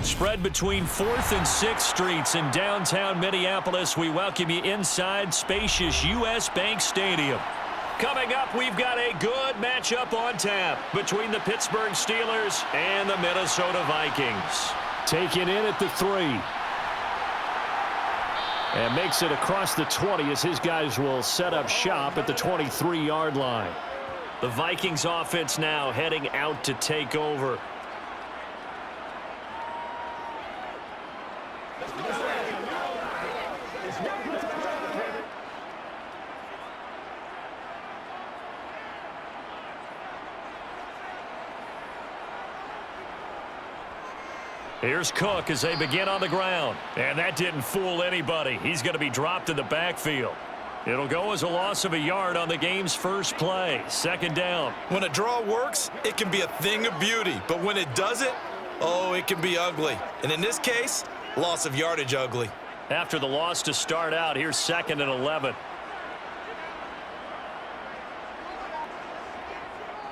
Spread between 4th and 6th Streets in downtown Minneapolis. We welcome you inside spacious U.S. Bank Stadium. Coming up, we've got a good matchup on tap between the Pittsburgh Steelers and the Minnesota Vikings. Taken in at the 3. And makes it across the 20 as his guys will set up shop at the 23-yard line. The Vikings offense now heading out to take over. Here's Cook as they begin on the ground. And that didn't fool anybody. He's going to be dropped in the backfield. It'll go as a loss of a yard on the game's first play. 2nd down. When a draw works, it can be a thing of beauty. But when it doesn't, oh, it can be ugly. And in this case, loss of yardage ugly. After the loss to start out, here's 2nd and 11.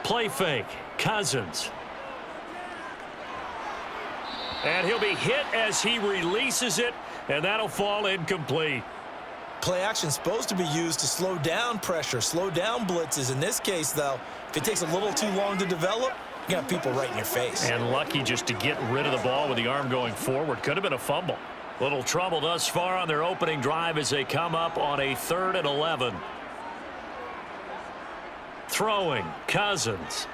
Play fake. Cousins. And he'll be hit as he releases it, and that'll fall incomplete. Play action supposed to be used to slow down pressure, slow down blitzes. In this case, though, if it takes a little too long to develop, you got people right in your face. And lucky just to get rid of the ball with the arm going forward. Could have been a fumble. Little trouble thus far on their opening drive as they come up on a 3rd and 11. Throwing, Cousins.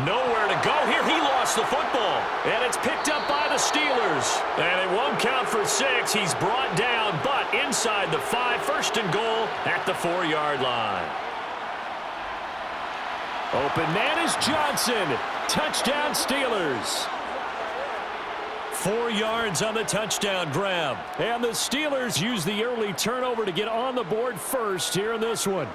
Nowhere to go here. He lost the football. And it's picked up by the Steelers. And it won't count for 6. He's brought down, but inside the 5. 1st and goal at the 4-yard line. Open man is Johnson. Touchdown Steelers. 4 yards on the touchdown grab. And the Steelers use the early turnover to get on the board first here in this one.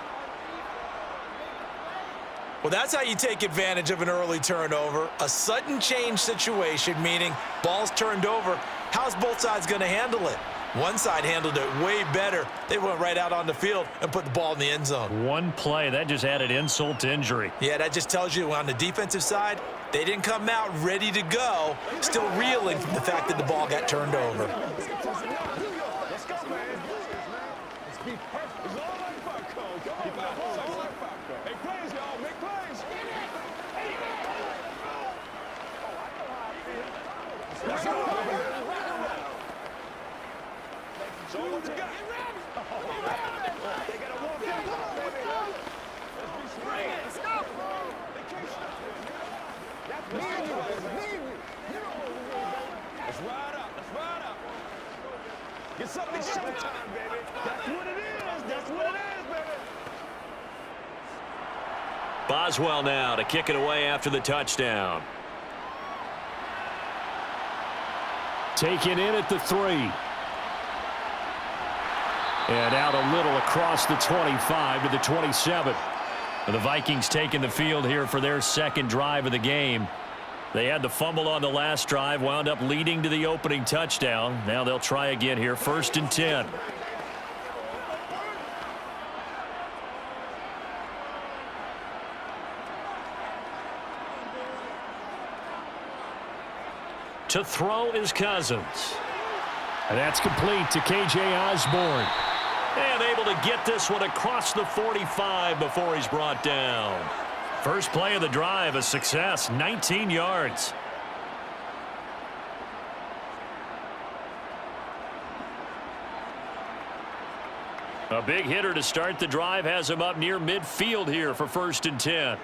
Well, that's how you take advantage of an early turnover. A sudden change situation, meaning ball's turned over. How's both sides going to handle it? One side handled it way better. They went right out on the field and put the ball in the end zone. One play, that just added insult to injury. Yeah, that just tells you on the defensive side, they didn't come out ready to go, still reeling from the fact that the ball got turned over. Get something showtime, baby. That's what it is. That's what it is, baby. Boswell now to kick it away after the touchdown. Taken in at the 3. And out a little across the 25 to the 27. The Vikings taking the field here for their 2nd drive of the game. They had the fumble on the last drive, wound up leading to the opening touchdown. Now they'll try again here, 1st and 10. To throw is Cousins. And that's complete to K.J. Osborne. And able to get this one across the 45 before he's brought down. First play of the drive, a success, 19 yards. A big hitter to start the drive has him up near midfield here for 1st and 10.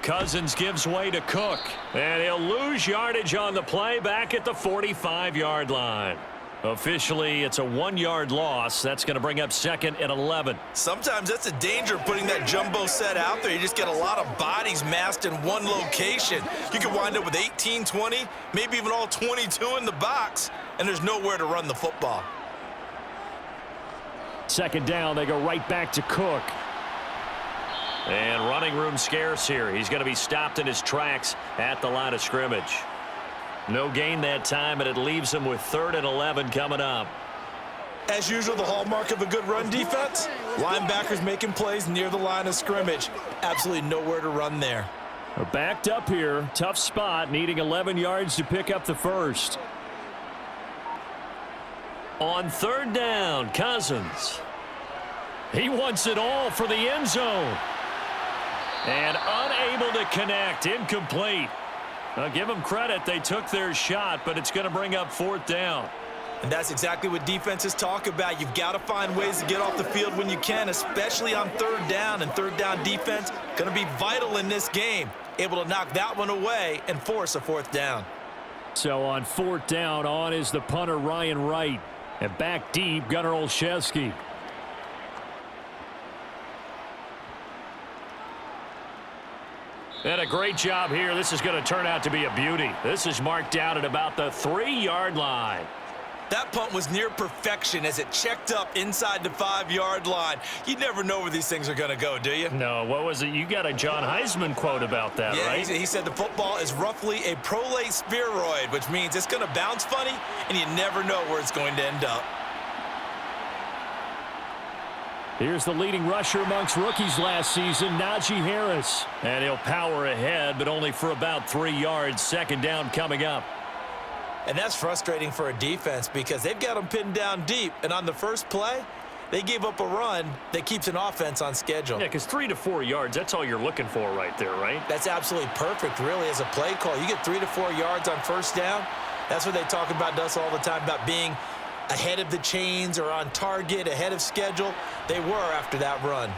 Cousins gives way to Cook. And he'll lose yardage on the play back at the 45-yard line. Officially, it's a 1-yard loss. That's going to bring up 2nd and 11. Sometimes that's a danger of putting that jumbo set out there. You just get a lot of bodies massed in one location. You could wind up with 18, 20, maybe even all 22 in the box, and there's nowhere to run the football. 2nd down, they go right back to Cook. And running room scarce here. He's going to be stopped in his tracks at the line of scrimmage. No gain that time, and it leaves him with 3rd and 11 coming up. As usual, the hallmark of a good run defense, Linebackers making plays near the line of scrimmage. Absolutely nowhere to run there. They're backed up here. Tough spot, needing 11 yards to pick up the first. On third down, Cousins. He wants it all for the end zone. And unable to connect. Incomplete. I'll give them credit. They took their shot, but it's going to bring up fourth down. And that's exactly what defenses talk about. You've got to find ways to get off the field when you can, especially on third down. And third down defense going to be vital in this game. Able to knock that one away and force a fourth down. So on fourth down, on is the punter Ryan Wright. And back deep, Gunnar Olszewski. And a great job here. This is going to turn out to be a beauty. This is marked down at about the 3-yard line. That punt was near perfection as it checked up inside the 5-yard line. You never know where these things are going to go, do you? No, what was it? You got a John Heisman quote about that, yeah, right? He said the football is roughly a prolate spheroid, which means it's going to bounce funny, and you never know where it's going to end up. Here's the leading rusher amongst rookies last season, Najee Harris. And he'll power ahead, but only for about 3 yards. Second down coming up. And that's frustrating for a defense because they've got them pinned down deep. And on the first play, they gave up a run that keeps an offense on schedule. Yeah, because 3 to 4 yards, that's all you're looking for right there, right? That's absolutely perfect, really, as a play call. You get 3 to 4 yards on first down. That's what they talk about us all the time, about being ahead of the chains or on target, ahead of schedule. They were after that run.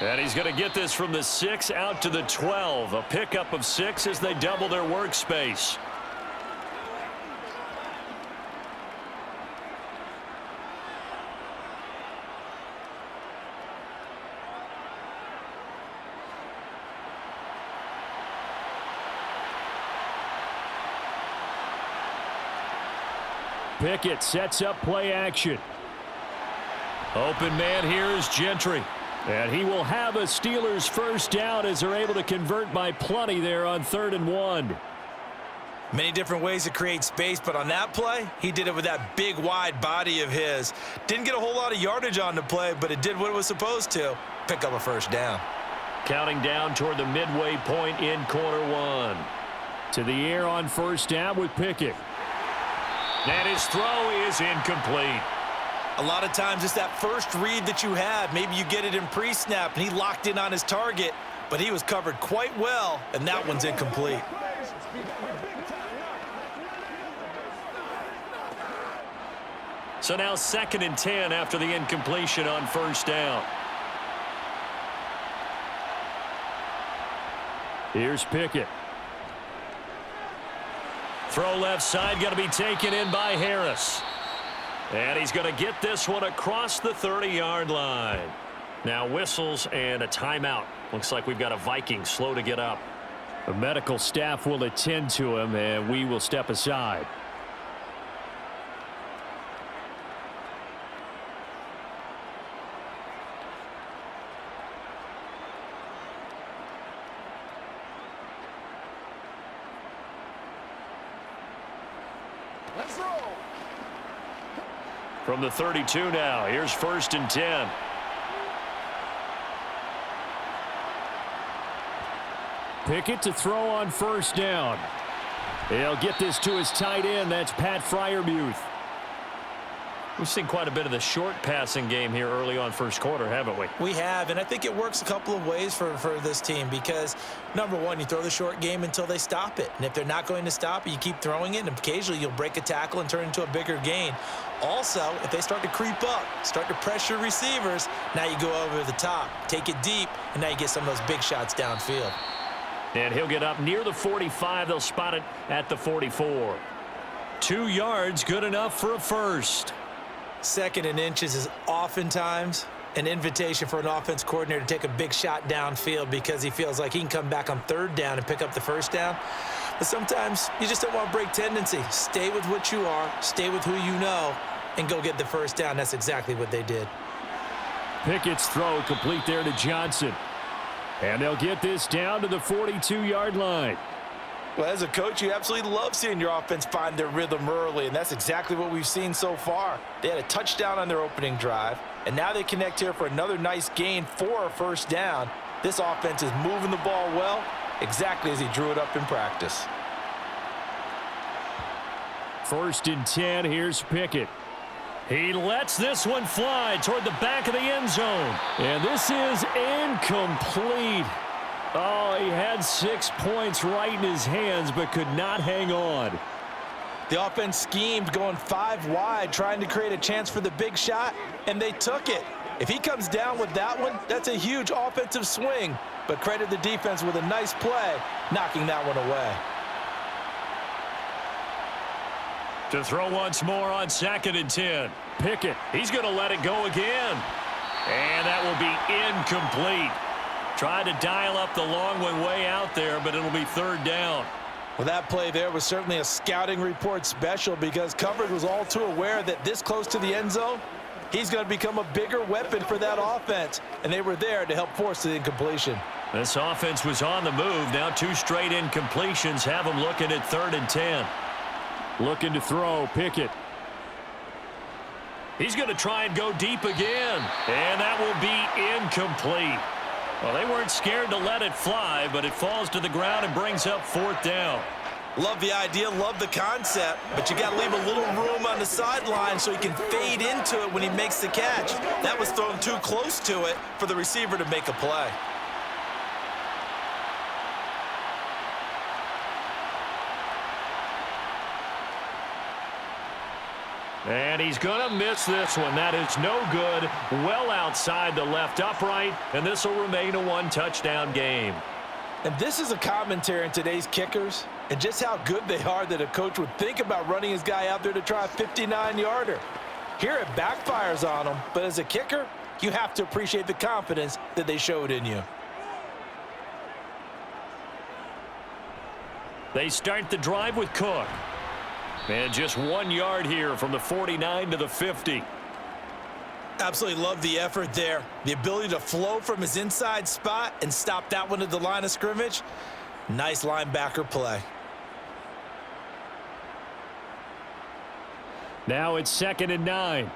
And he's going to get this from the 6 out to the 12. A pickup of 6 as they double their workspace. Pickett sets up play action. Open man here is Gentry. And he will have a Steelers first down as they're able to convert by plenty there on 3rd and 1. Many different ways to create space, but on that play, he did it with that big, wide body of his. Didn't get a whole lot of yardage on the play, but it did what it was supposed to. Pick up a first down. Counting down toward the midway point in quarter 1. To the air on first down with Pickett. And his throw is incomplete. A lot of times it's that first read that you have. Maybe you get it in pre-snap, and he locked in on his target, but he was covered quite well, and that one's incomplete. So now 2nd and 10 after the incompletion on first down. Here's Pickett. Throw left side, going to be taken in by Harris. And he's going to get this one across the 30-yard line. Now whistles and a timeout. Looks like we've got a Viking slow to get up. The medical staff will attend to him, and we will step aside. Let's roll. From the 32 now, here's 1st and 10. Pickett to throw on first down. He'll get this to his tight end. That's Pat Freiermuth. We've seen quite a bit of the short passing game here early on first quarter, haven't we? We have, and I think it works a couple of ways for this team because, number one, you throw the short game until they stop it. And if they're not going to stop it, you keep throwing it, and occasionally you'll break a tackle and turn it into a bigger gain. Also, if they start to creep up, start to pressure receivers, now you go over the top, take it deep, and now you get some of those big shots downfield. And he'll get up near the 45. They'll spot it at the 44. 2 yards, good enough for a first. 2nd and inches is oftentimes an invitation for an offense coordinator to take a big shot downfield because he feels like he can come back on 3rd down and pick up the first down. But sometimes you just don't want to break tendency. Stay with what you are, stay with who you know, and go get the first down. That's exactly what they did. Pickett's throw complete there to Johnson. And they'll get this down to the 42-yard line. Well, as a coach, you absolutely love seeing your offense find their rhythm early, and that's exactly what we've seen so far. They had a touchdown on their opening drive, and now they connect here for another nice gain for a first down. This offense is moving the ball well, exactly as he drew it up in practice. 1st and 10, here's Pickett. He lets this one fly toward the back of the end zone. And this is incomplete. Oh, he had 6 points right in his hands, but could not hang on. The offense schemed going 5 wide, trying to create a chance for the big shot, and they took it. If he comes down with that one, that's a huge offensive swing. But credit the defense with a nice play, knocking that one away. To throw once more on 2nd and 10. Pickett. He's going to let it go again. And that will be incomplete. Tried to dial up the long one way out there, but it'll be 3rd down. Well, that play there was certainly a scouting report special because coverage was all too aware that this close to the end zone, he's going to become a bigger weapon for that offense. And they were there to help force the incompletion. This offense was on the move. Now 2 straight incompletions have them looking at 3rd and 10. Looking to throw, Pickett. He's going to try and go deep again. And that will be incomplete. Well, they weren't scared to let it fly, but it falls to the ground and brings up 4th down. Love the idea, love the concept, but you got to leave a little room on the sideline so he can fade into it when he makes the catch. That was thrown too close to it for the receiver to make a play. And he's going to miss this one. That is no good. Well outside the left upright, and this will remain a 1-touchdown game. And this is a commentary on today's kickers and just how good they are that a coach would think about running his guy out there to try a 59-yarder. Here it backfires on him, but as a kicker, you have to appreciate the confidence that they showed in you. They start the drive with Cook. And just 1 yard here from the 49 to the 50. Absolutely love the effort there. The ability to flow from his inside spot and stop that one at the line of scrimmage. Nice linebacker play. Now it's 2nd and 9.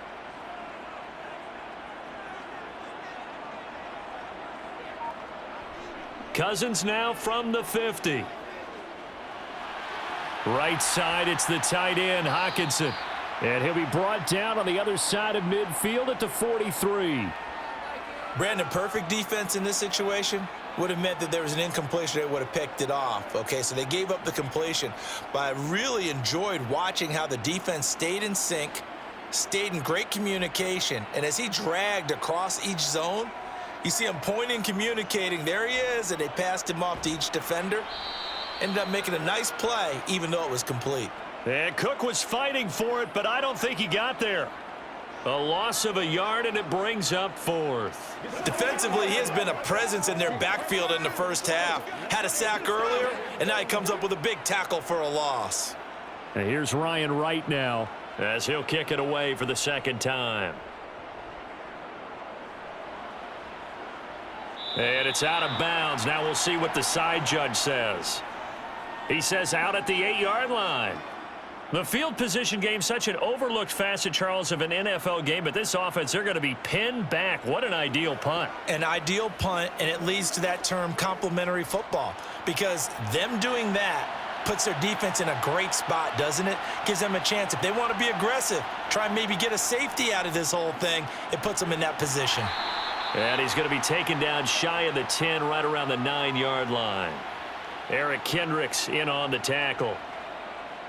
Cousins now from the 50. Right side, it's the tight end, Hockenson. And he'll be brought down on the other side of midfield at the 43. Brandon, perfect defense in this situation would have meant that there was an incompletion that would have picked it off. Okay, so they gave up the completion. But I really enjoyed watching how the defense stayed in sync, stayed in great communication. And as he dragged across each zone, you see him pointing, communicating. There he is, and they passed him off to each defender. Ended up making a nice play, even though it was complete. And Cook was fighting for it, but I don't think he got there. A loss of a yard, and it brings up 4th. Defensively, he has been a presence in their backfield in the first half. Had a sack earlier, and now he comes up with a big tackle for a loss. And here's Ryan Wright now, as he'll kick it away for the 2nd time. And it's out of bounds. Now we'll see what the side judge says. He says out at the 8-yard line. The field position game, such an overlooked facet, Charles, of an NFL game, but this offense, they're going to be pinned back. What an ideal punt. An ideal punt, and it leads to that term complementary football, because them doing that puts their defense in a great spot, doesn't it? Gives them a chance. If they want to be aggressive, try and maybe get a safety out of this whole thing, it puts them in that position. And he's going to be taken down shy of the 10, right around the 9-yard line. Eric Kendricks in on the tackle.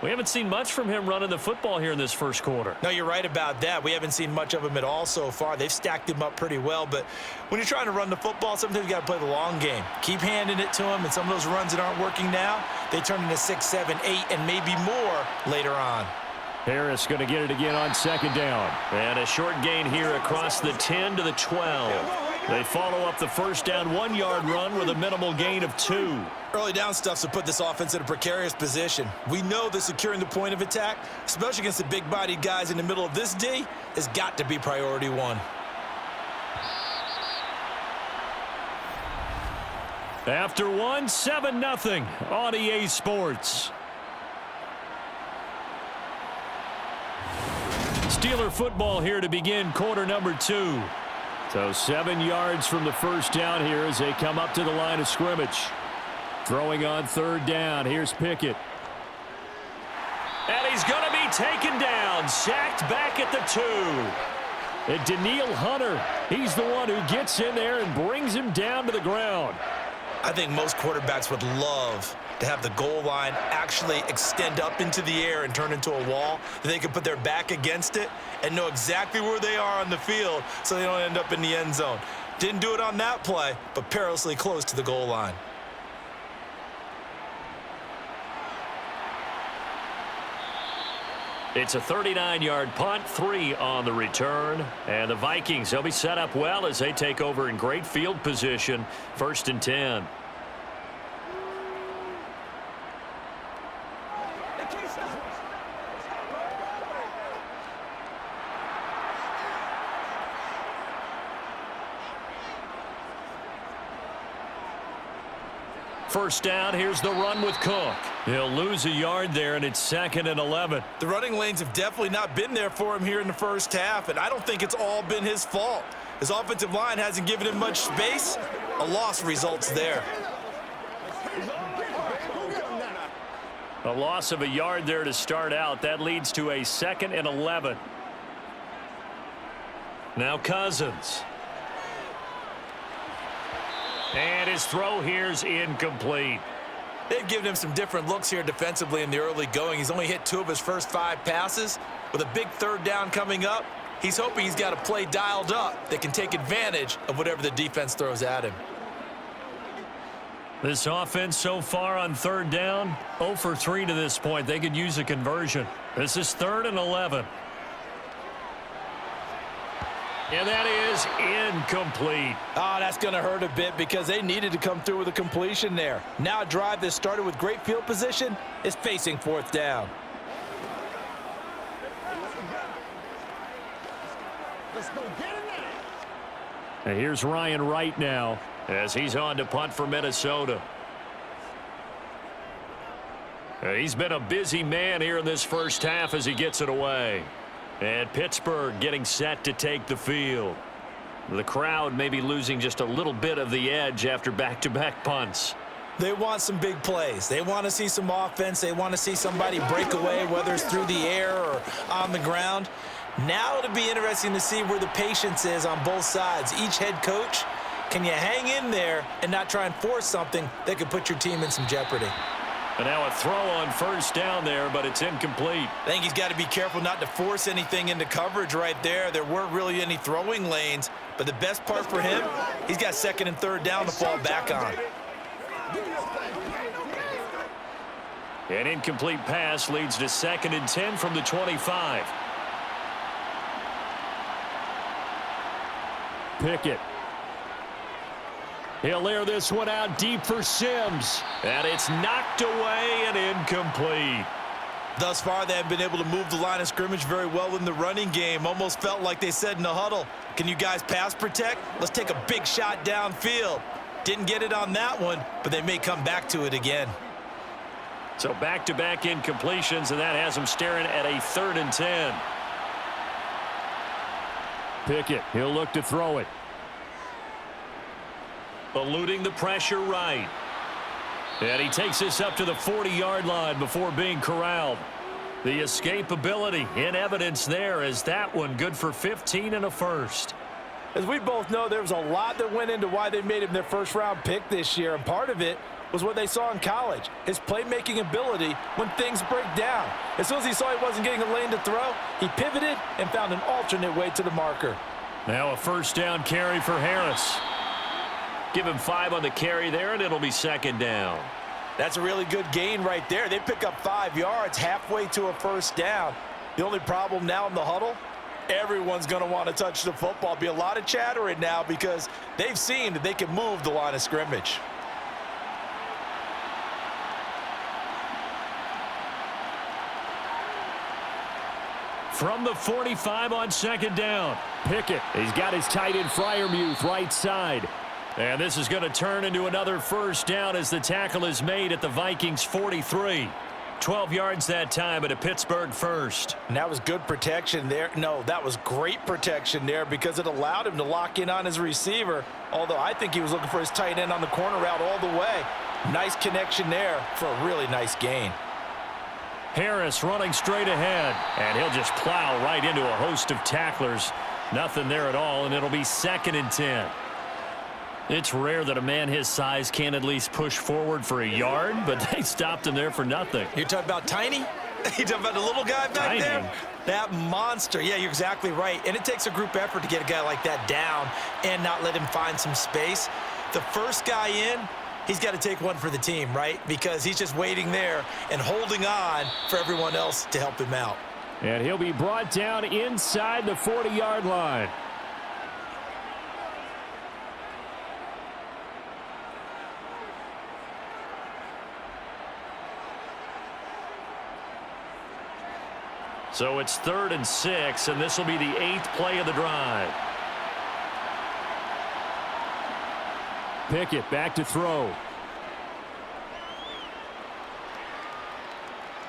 We haven't seen much from him running the football here in this first quarter. No, you're right about that. We haven't seen much of him at all so far. They've stacked him up pretty well, but when you're trying to run the football, sometimes you got to play the long game. Keep handing it to him, and some of those runs that aren't working now, they turn into 6, 7, 8, and maybe more later on. Harris going to get it again on 2nd down. And a short gain here across the 10 to the 12. They follow up the first down 1-yard run with a minimal gain of 2. Early down stuff's to put this offense in a precarious position. We know that securing the point of attack, especially against the big-bodied guys in the middle of this D, has got to be priority 1. After one, 7-0 on EA Sports. Steeler football here to begin quarter number 2. So 7 yards from the first down here as they come up to the line of scrimmage. Throwing on third down. Here's Pickett. And he's going to be taken down. Sacked back at the 2. And Danielle Hunter, he's the one who gets in there and brings him down to the ground. I think most quarterbacks would love to have the goal line actually extend up into the air and turn into a wall, that they can put their back against it and know exactly where they are on the field so they don't end up in the end zone. Didn't do it on that play, but perilously close to the goal line. It's a 39-yard punt, 3 on the return. And the Vikings, they'll be set up well as they take over in great field position. 1st and 10. First down, here's the run with Cook. He'll lose a yard there, and it's 2nd and 11. The running lanes have definitely not been there for him here in the first half, and I don't think it's all been his fault. His offensive line hasn't given him much space. A loss results there. A loss of a yard there to start out. That leads to a 2nd and 11. Now Cousins. And his throw here's incomplete. They've given him some different looks here defensively in the early going. He's only hit 2 of his first 5 passes. With a big third down coming up, he's hoping he's got a play dialed up that can take advantage of whatever the defense throws at him. This offense so far on third down, 0 for 3 to this point. They could use a conversion. This is 3rd and 11. And that is incomplete. That's going to hurt a bit because they needed to come through with a completion there. Now a drive that started with great field position is facing 4th down. Let's go get him now. And here's Ryan Wright now as he's on to punt for Minnesota. He's been a busy man here in this first half as he gets it away. And Pittsburgh getting set to take the field. The crowd may be losing just a little bit of the edge after back-to-back punts. They want some big plays. They want to see some offense. They want to see somebody break away, whether it's through the air or on the ground. Now it'll be interesting to see where the patience is on both sides. Each head coach, can you hang in there and not try and force something that could put your team in some jeopardy? And now a throw on first down there, but it's incomplete. I think he's got to be careful not to force anything into coverage right there. There weren't really any throwing lanes, but the best part for him, he's got 2nd and 3rd down to fall back on. An incomplete pass leads to 2nd and 10 from the 25. Pickett. He'll air this one out deep for Sims. And it's knocked away and incomplete. Thus far, they have been able to move the line of scrimmage very well in the running game. Almost felt like they said in the huddle, can you guys pass protect? Let's take a big shot downfield. Didn't get it on that one, but they may come back to it again. So back-to-back incompletions, and that has them staring at a 3rd and 10. Pickett, he'll look to throw it. Eluding the pressure right. And he takes this up to the 40-yard line before being corralled. The escapability in evidence there as that one good for 15 and a first. As we both know, there was a lot that went into why they made him their first-round pick this year, and part of it was what they saw in college, his playmaking ability when things break down. As soon as he saw he wasn't getting a lane to throw, he pivoted and found an alternate way to the marker. Now a first down carry for Harris. Give him 5 on the carry there, and it'll be 2nd down. That's a really good gain right there. They pick up 5 yards halfway to a first down. The only problem now in the huddle, everyone's going to want to touch the football. Be a lot of chattering now because they've seen that they can move the line of scrimmage. From the 45 on 2nd down. Pickett, he's got his tight end Freiermuth right side. And this is going to turn into another first down as the tackle is made at the Vikings 43. 12 yards that time at a Pittsburgh first. And that was good protection there. No, that was great protection there because it allowed him to lock in on his receiver, although I think he was looking for his tight end on the corner route all the way. Nice connection there for a really nice gain. Harris running straight ahead, and he'll just plow right into a host of tacklers. Nothing there at all, and it'll be 2nd and 10. It's rare that a man his size can't at least push forward for a yard, but they stopped him there for nothing. You're talking about Tiny? You're talking about the little guy back there? That monster. Yeah, you're exactly right. And it takes a group effort to get a guy like that down and not let him find some space. The first guy in, he's got to take one for the team, right? Because he's just waiting there and holding on for everyone else to help him out. And he'll be brought down inside the 40-yard line. So it's 3rd and 6, and this will be the 8th play of the drive. Pickett back to throw.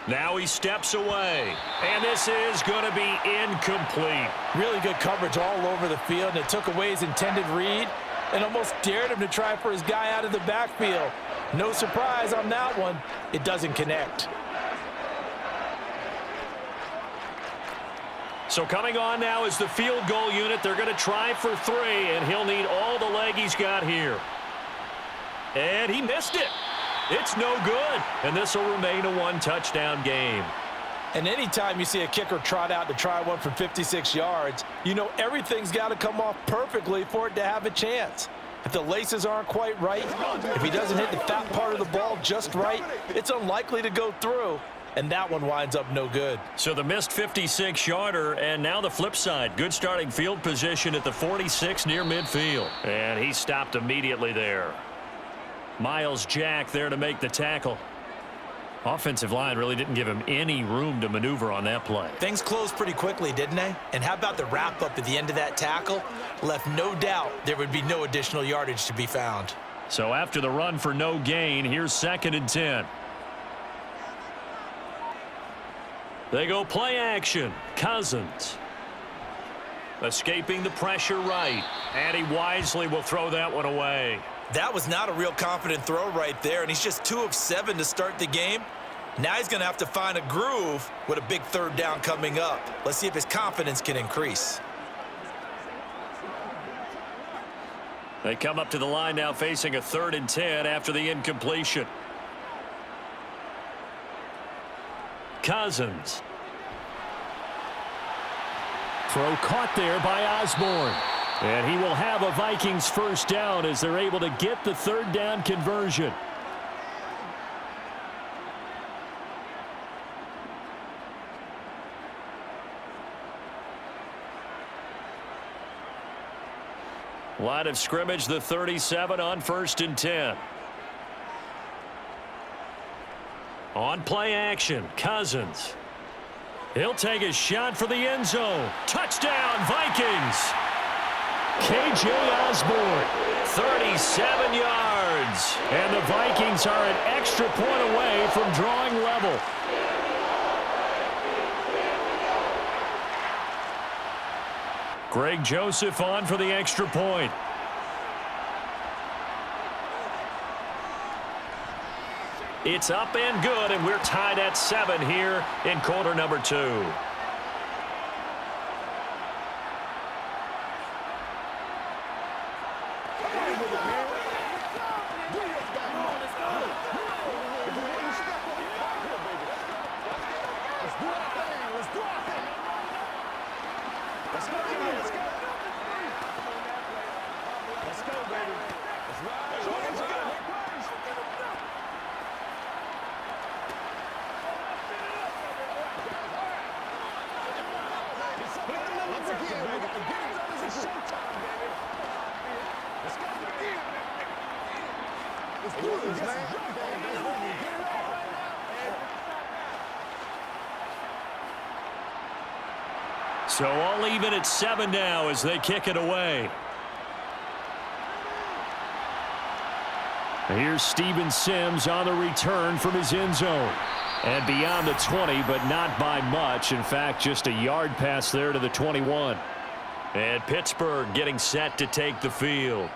Now he steps away, and this is going to be incomplete. Really good coverage all over the field, and it took away his intended read and almost dared him to try for his guy out of the backfield. No surprise on that one. It doesn't connect. So coming on now is the field goal unit. They're going to try for 3, and he'll need all the leg he's got here. And he missed it. It's no good, and this will remain a 1-touchdown game. And anytime you see a kicker trot out to try one from 56 yards, you know everything's got to come off perfectly for it to have a chance. If the laces aren't quite right, if he doesn't hit the fat part of the ball just right, it's unlikely to go through. And that one winds up no good. So the missed 56-yarder, and now the flip side. Good starting field position at the 46 near midfield. And he stopped immediately there. Miles Jack there to make the tackle. Offensive line really didn't give him any room to maneuver on that play. Things closed pretty quickly, didn't they? And how about the wrap-up at the end of that tackle? Left no doubt there would be no additional yardage to be found. So after the run for no gain, here's 2nd and 10. They go play action. Cousins. Escaping the pressure right. And he wisely will throw that one away. That was not a real confident throw right there, and he's just 2 of 7 to start the game. Now he's going to have to find a groove with a big 3rd down coming up. Let's see if his confidence can increase. They come up to the line now facing a 3rd and 10 after the incompletion. Cousins. Throw caught there by Osborne. And he will have a Vikings first down as they're able to get the 3rd down conversion. Line of scrimmage, the 37 on 1st and 10. On play action, Cousins. He'll take a shot for the end zone. Touchdown, Vikings! K.J. Osborne, 37 yards. And the Vikings are an extra point away from drawing level. Greg Joseph on for the extra point. It's up and good, and we're tied at 7 here in quarter number 2. So all even at 7 now as they kick it away. Here's Steven Sims on the return from his end zone. And beyond the 20, but not by much. In fact, just a yard pass there to the 21. And Pittsburgh getting set to take the field.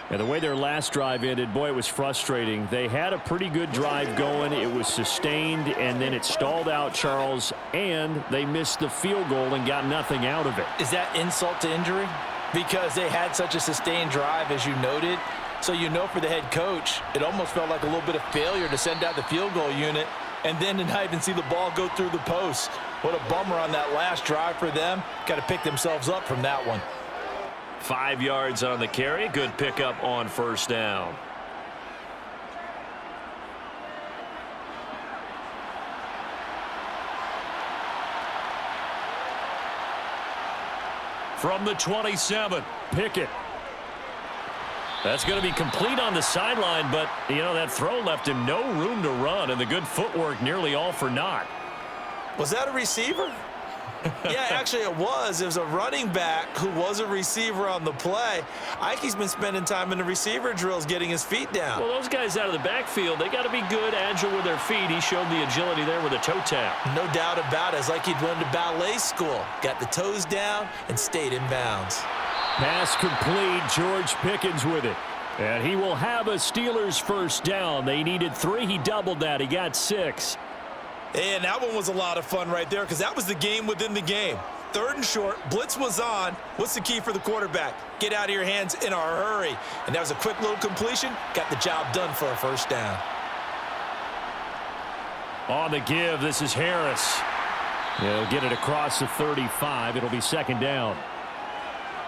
And the way their last drive ended, boy, it was frustrating. They had a pretty good drive going. It was sustained, and then it stalled out, Charles, and they missed the field goal and got nothing out of it. Is that insult to injury? Because they had such a sustained drive, as you noted. So you know for the head coach, it almost felt like a little bit of failure to send out the field goal unit and then to not even see the ball go through the post. What a bummer on that last drive for them. Got to pick themselves up from that one. 5 yards on the carry. Good pickup on first down. From the 27, Pickett. That's going to be complete on the sideline, but, you know, that throw left him no room to run, and the good footwork nearly all for naught. Was that a receiver? Yeah, actually it was. It was a running back who was a receiver on the play. Ike's been spending time in the receiver drills getting his feet down. Well, those guys out of the backfield, they got to be good, agile with their feet. He showed the agility there with a toe tap. No doubt about it. It's like he'd went to ballet school. Got the toes down and stayed in bounds. Pass complete. George Pickens with it. And he will have a Steelers first down. They needed 3. He doubled that. He got 6. And that one was a lot of fun right there because that was the game within the game. 3rd and short, blitz was on. What's the key for the quarterback? Get out of your hands in a hurry. And that was a quick little completion. Got the job done for a first down. On the give, this is Harris. He'll get it across the 35. It'll be second down.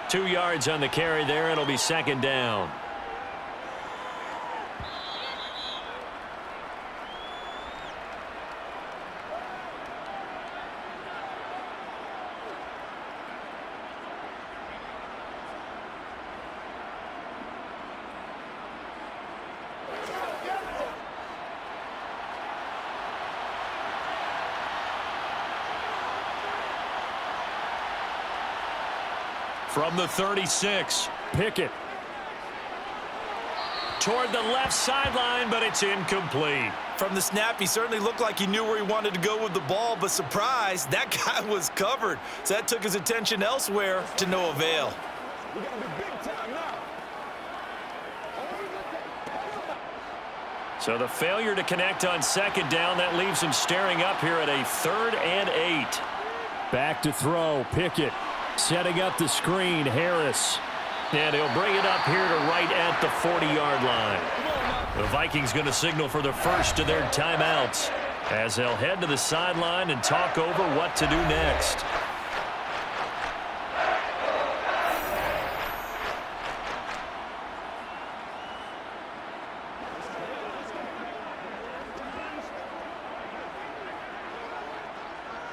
2 yards on the carry there. It'll be second down. From the 36, Pickett. Toward the left sideline, but it's incomplete. From the snap, he certainly looked like he knew where he wanted to go with the ball, but surprise, that guy was covered. So that took his attention elsewhere to no avail. We got to be big time now. So the failure to connect on second down, that leaves him staring up here at a 3rd and 8. Back to throw. Pickett. Setting up the screen, Harris. And he'll bring it up here to right at the 40-yard line. The Vikings going to signal for the first of their timeouts as they'll head to the sideline and talk over what to do next.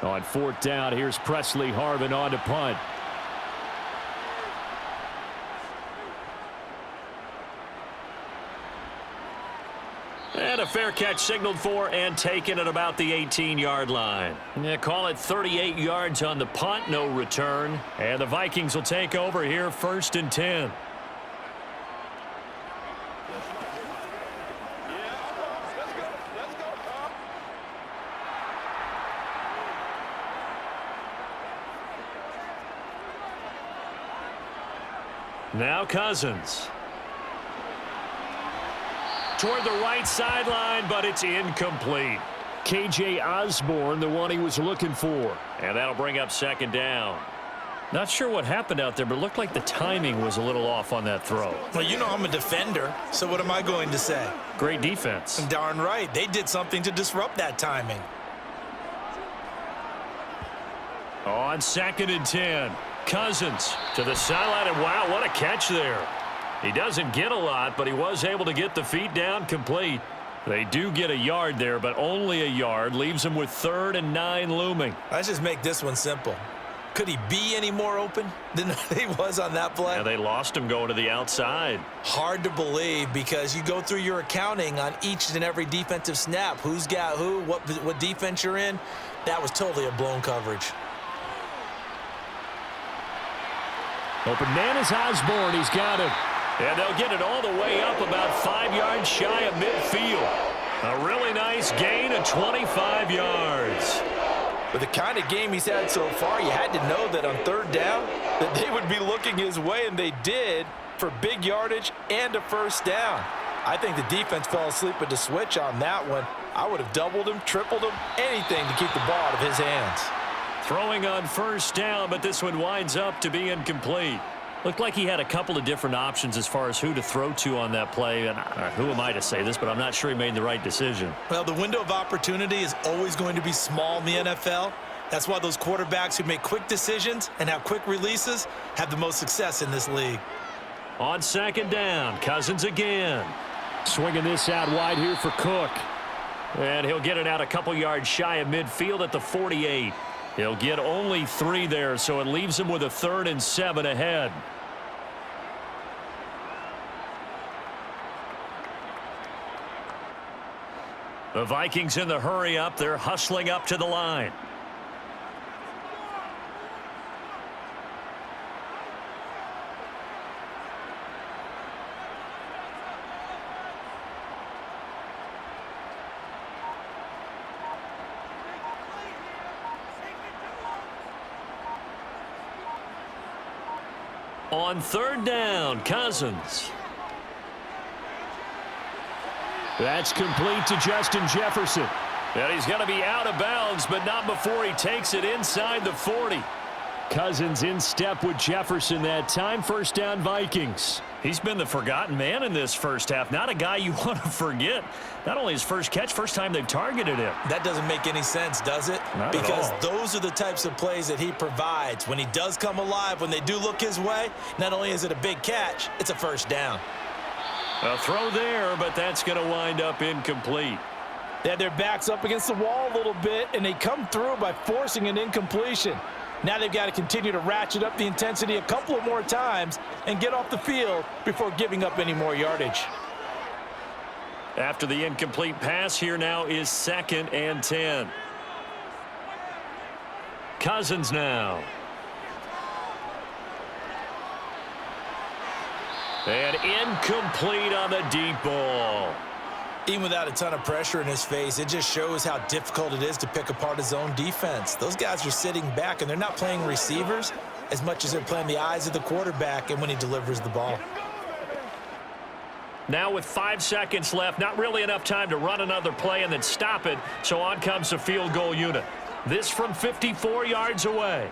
On 4th down, here's Presley Harvin on to punt. And a fair catch signaled for and taken at about the 18-yard line. Yeah, call it 38 yards on the punt, no return. And the Vikings will take over here 1st and 10. Now Cousins. Toward the right sideline, but it's incomplete. KJ Osborne, the one he was looking for. And that'll bring up second down. Not sure what happened out there, but it looked like the timing was a little off on that throw. Well, you know I'm a defender, so what am I going to say? Great defense. Darn right. They did something to disrupt that timing. On 2nd and 10. Cousins to the sideline, and wow, what a catch there. He doesn't get a lot, but he was able to get the feet down complete. They do get a yard there, but only a yard. Leaves him with 3rd and 9 looming. Let's just make this one simple. Could he be any more open than he was on that play? Yeah, they lost him going to the outside. Hard to believe because you go through your accounting on each and every defensive snap. Who's got who, what defense you're in. That was totally a blown coverage. Open man is Osborne. He's got him. And they'll get it all the way up about 5 yards just shy of midfield. A really nice gain of 25 yards. With the kind of game he's had so far, you had to know that on third down that they would be looking his way, and they did, for big yardage and a first down. I think the defense fell asleep at the switch on that one. I would have doubled him, tripled him, anything to keep the ball out of his hands. Throwing on first down, but this one winds up to be incomplete. Looked like he had a couple of different options as far as who to throw to on that play. And who am I to say this, but I'm not sure he made the right decision. Well, the window of opportunity is always going to be small in the NFL. That's why those quarterbacks who make quick decisions and have quick releases have the most success in this league. On second down, Cousins again. Swinging this out wide here for Cook. And he'll get it out a couple yards shy of midfield at the 48. He'll get only 3 there, so it leaves him with a 3rd and 7 ahead. The Vikings in the hurry up. They're hustling up to the line. On third down, Cousins. That's complete to Justin Jefferson. And he's going to be out of bounds, but not before he takes it inside the 40. Cousins in step with Jefferson that time. First down, Vikings. He's been the forgotten man in this first half. Not a guy you want to forget. Not only his first catch, first time they've targeted him. That doesn't make any sense, does it? Not because at all. Those are the types of plays that he provides. When he does come alive, when they do look his way, not only is it a big catch, it's a first down. A throw there, but that's going to wind up incomplete. They had their backs up against the wall a little bit, and they come through by forcing an incompletion. Now they've got to continue to ratchet up the intensity a couple of more times and get off the field before giving up any more yardage. After the incomplete pass, here now is 2nd and 10. Cousins now. And incomplete on the deep ball. Even without a ton of pressure in his face, it just shows how difficult it is to pick apart his own defense. Those guys are sitting back, and they're not playing receivers as much as they're playing the eyes of the quarterback and when he delivers the ball. Now with 5 seconds left, not really enough time to run another play and then stop it, so on comes the field goal unit. This from 54 yards away.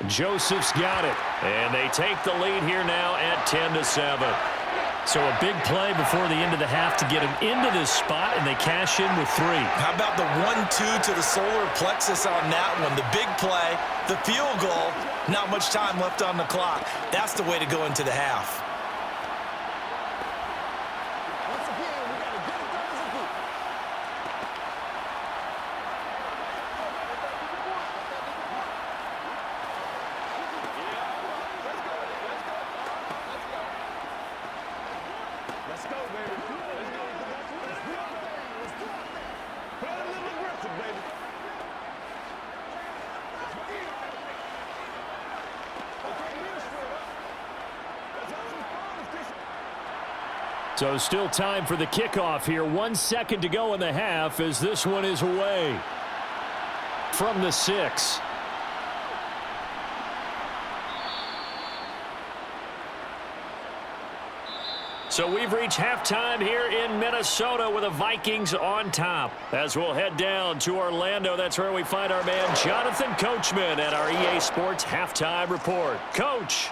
Joseph's got it. And they take the lead here now at 10-7. So a big play before the end of the half to get him into this spot, and they cash in with 3. How about the 1-2 to the solar plexus on that one? The big play, the field goal, not much time left on the clock. That's the way to go into the half. Let's go, baby. Let's go. Let's go. Play a little aggressive, baby. So still time for the kickoff here. 1 second to go in the half as this one is away from the 6. So we've reached halftime here in Minnesota with the Vikings on top. As we'll head down to Orlando, that's where we find our man Jonathan Coachman at our EA Sports Halftime Report. Coach.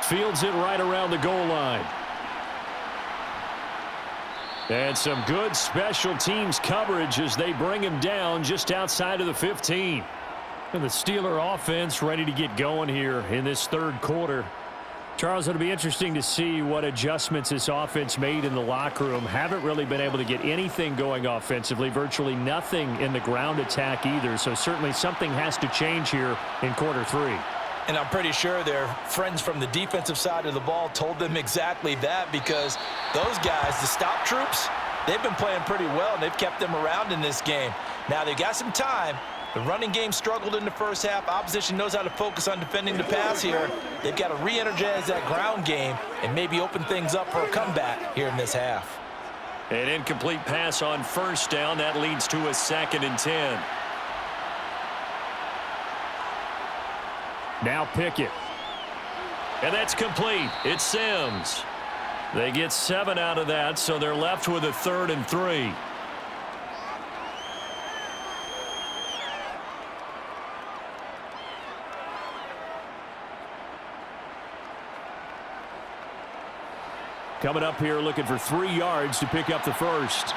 Fields it right around the goal line. And some good special teams coverage as they bring him down just outside of the 15. And the Steeler offense ready to get going here in this third quarter. Charles, it'll be interesting to see what adjustments this offense made in the locker room. Haven't really been able to get anything going offensively, virtually nothing in the ground attack either. So certainly something has to change here in quarter 3. And I'm pretty sure their friends from the defensive side of the ball told them exactly that, because those guys, the stop troops, they've been playing pretty well, and they've kept them around in this game. Now they've got some time, The running game struggled in the first half. Opposition knows how to focus on defending the pass here. They've got to re-energize that ground game and maybe open things up for a comeback here in this half. An incomplete pass on first down. That leads to a 2nd and 10. Now Pickett. And that's complete. It's Sims. They get 7 out of that, so they're left with a 3rd and 3. Coming up here looking for 3 yards to pick up the first.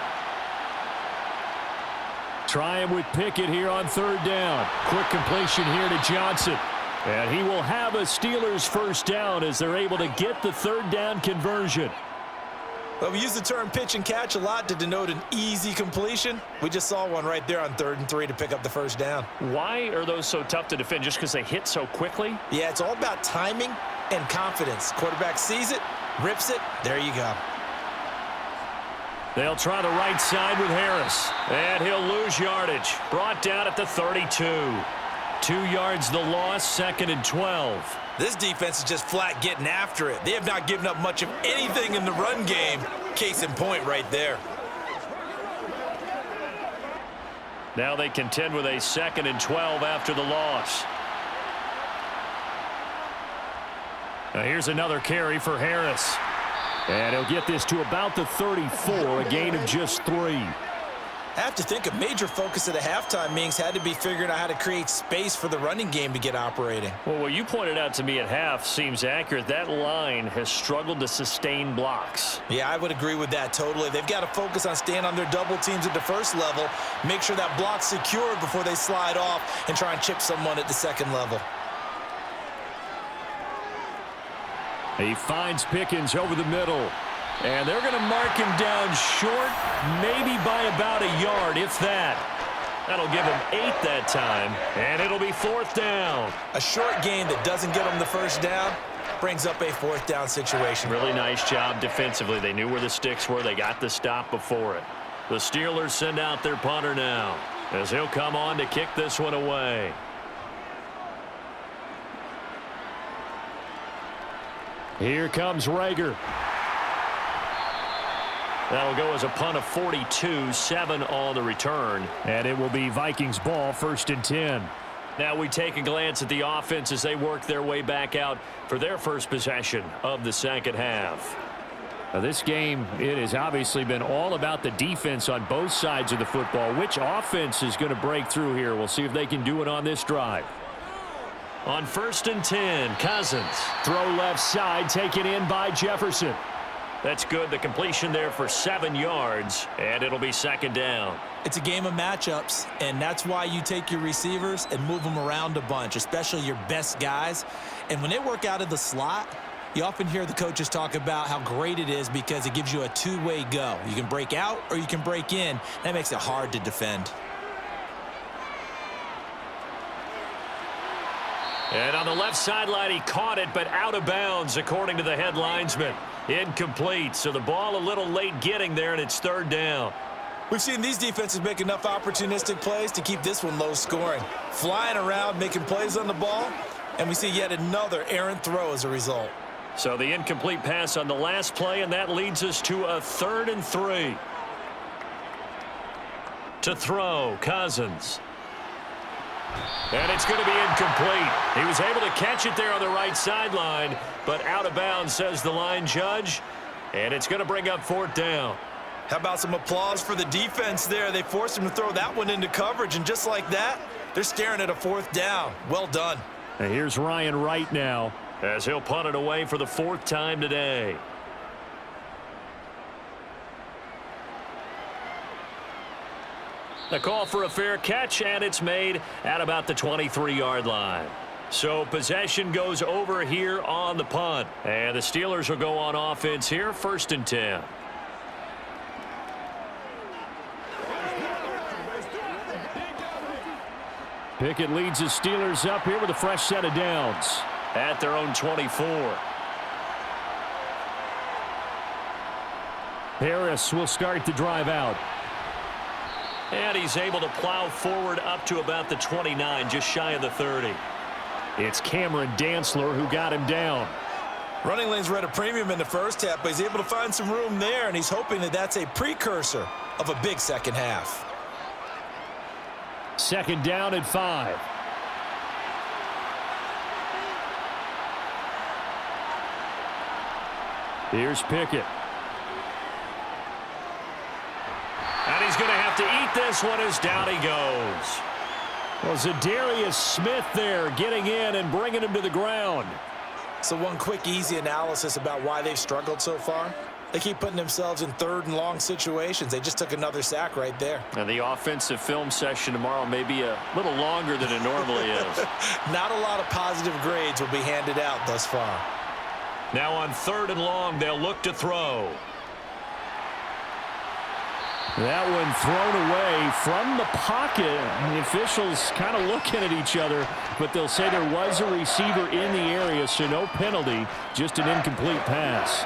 Trying with Pickett here on 3rd down. Quick completion here to Johnson. And he will have a Steelers first down as they're able to get the 3rd down conversion. Well, we use the term pitch and catch a lot to denote an easy completion. We just saw one right there on 3rd and 3 to pick up the first down. Why are those so tough to defend? Just because they hit so quickly? Yeah, it's all about timing and confidence. Quarterback sees it, rips it, there you go. They'll try the right side with Harris. And he'll lose yardage. Brought down at the 32. 2 yards the loss, 2nd and 12. This defense is just flat getting after it. They have not given up much of anything in the run game. Case in point right there. Now they contend with a 2nd and 12 after the loss. Now here's another carry for Harris. And he'll get this to about the 34, a gain of just 3. I have to think a major focus of the halftime meetings had to be figuring out how to create space for the running game to get operating. Well, what you pointed out to me at half seems accurate. That line has struggled to sustain blocks. Yeah, I would agree with that totally. They've got to focus on staying on their double teams at the first level, make sure that block's secured before they slide off and try and chip someone at the second level. He finds Pickens over the middle. And they're going to mark him down short, maybe by about a yard, if that. That'll give him 8 that time, and it'll be 4th down. A short gain that doesn't get them the first down brings up a 4th down situation. Really nice job defensively. They knew where the sticks were. They got the stop before it. The Steelers send out their punter now as he'll come on to kick this one away. Here comes Rager. That'll go as a punt of 42, 7 on the return. And it will be Vikings ball, 1st and 10. Now we take a glance at the offense as they work their way back out for their first possession of the second half. Now this game, it has obviously been all about the defense on both sides of the football. Which offense is going to break through here? We'll see if they can do it on this drive. On 1st and 10, Cousins. Throw left side, taken in by Jefferson. That's good. The completion there for 7 yards, and it'll be 2nd down. It's a game of matchups, and that's why you take your receivers and move them around a bunch, especially your best guys. And when they work out of the slot, you often hear the coaches talk about how great it is because it gives you a two-way go. You can break out or you can break in. That makes it hard to defend. And on the left sideline, he caught it, but out of bounds, according to the head linesman. Incomplete, so the ball a little late getting there, and it's 3rd down. We've seen these defenses make enough opportunistic plays to keep this one low scoring. Flying around, making plays on the ball, and we see yet another errant throw as a result. So the incomplete pass on the last play, and that leads us to a 3rd and 3. To throw, Cousins. And it's going to be incomplete. He was able to catch it there on the right sideline, but out of bounds, says the line judge. And it's going to bring up 4th down. How about some applause for the defense there? They forced him to throw that one into coverage, and just like that, they're staring at a 4th down. Well done. And here's Ryan Wright now as he'll punt it away for the 4th time today. The call for a fair catch, and it's made at about the 23-yard line. So possession goes over here on the punt. And the Steelers will go on offense here, 1st and 10. Pickett leads the Steelers up here with a fresh set of downs at their own 24. Harris will start the drive out. And he's able to plow forward up to about the 29, just shy of the 30. It's Cameron Dantzler who got him down. Running lanes were at a premium in the first half, but he's able to find some room there, and he's hoping that that's a precursor of a big second half. Second down and 5. Here's Pickett. And he's going to have to eat this one as down he goes. Well, Zadarius Smith there getting in and bringing him to the ground. So one quick, easy analysis about why they've struggled so far. They keep putting themselves in third and long situations. They just took another sack right there. And the offensive film session tomorrow may be a little longer than it normally is. Not a lot of positive grades will be handed out thus far. Now on third and long, they'll look to throw. That one thrown away from the pocket. The officials kind of looking at each other, but they'll say there was a receiver in the area, so no penalty, just an incomplete pass.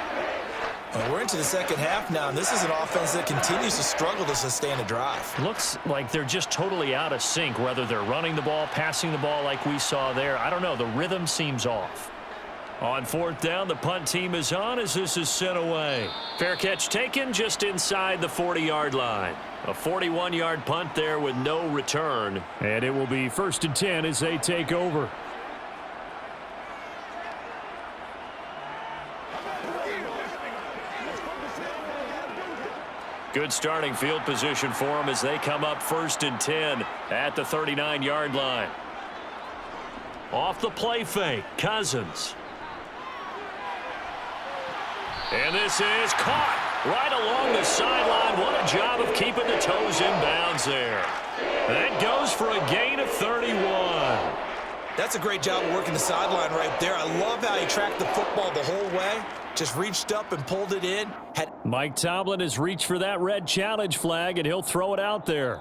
Well, we're into the second half now, and this is an offense that continues to struggle to sustain a drive. Looks like they're just totally out of sync, whether they're running the ball, passing the ball like we saw there. I don't know. The rhythm seems off. On fourth down, the punt team is on as this is sent away. Fair catch taken just inside the 40-yard line. A 41-yard punt there with no return. And it will be 1st and 10 as they take over. Good starting field position for them as they come up 1st and 10 at the 39-yard line. Off the play fake, Cousins. And this is caught right along the sideline. What a job of keeping the toes in bounds there. That goes for a gain of 31. That's a great job of working the sideline right there. I love how he tracked the football the whole way. Just reached up and pulled it in. Mike Tomlin has reached for that red challenge flag, and he'll throw it out there.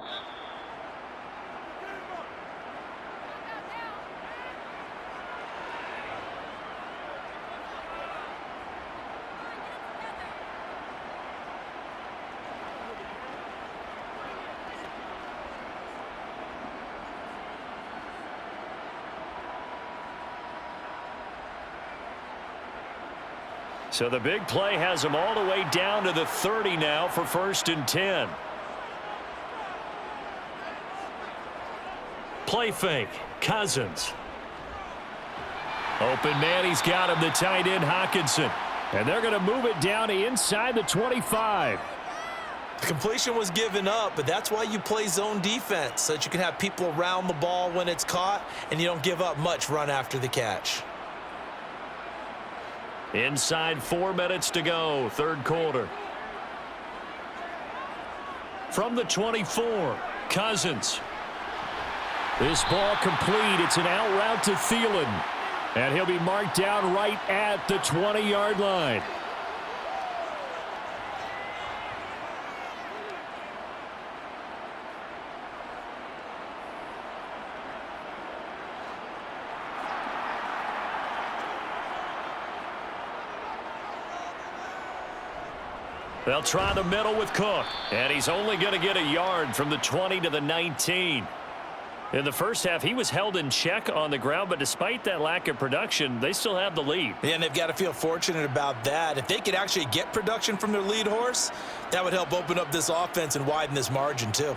So the big play has them all the way down to the 30 now for 1st and 10. Play fake, Cousins. Open man, he's got him, the tight end Hockenson. And they're going to move it down to inside the 25. The completion was given up, but that's why you play zone defense, so that you can have people around the ball when it's caught, and you don't give up much run after the catch. Inside 4 minutes to go, third quarter. From the 24, Cousins. This ball complete. It's an out route to Thielen. And he'll be marked down right at the 20-yard line. They'll try the middle with Cook. And he's only going to get a yard from the 20 to the 19. In the first half, he was held in check on the ground, but despite that lack of production, they still have the lead. Yeah, and they've got to feel fortunate about that. If they could actually get production from their lead horse, that would help open up this offense and widen this margin too.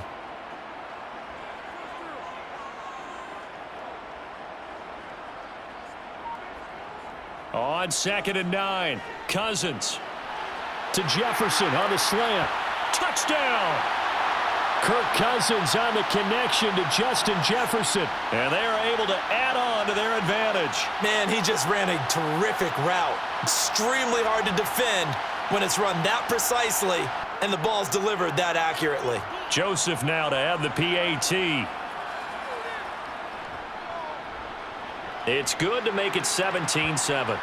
On 2nd and 9, Cousins. To Jefferson on the slant. Touchdown! Kirk Cousins on the connection to Justin Jefferson. And they are able to add on to their advantage. Man, he just ran a terrific route. Extremely hard to defend when it's run that precisely and the ball's delivered that accurately. Joseph now to add the PAT. It's good to make it 17-7.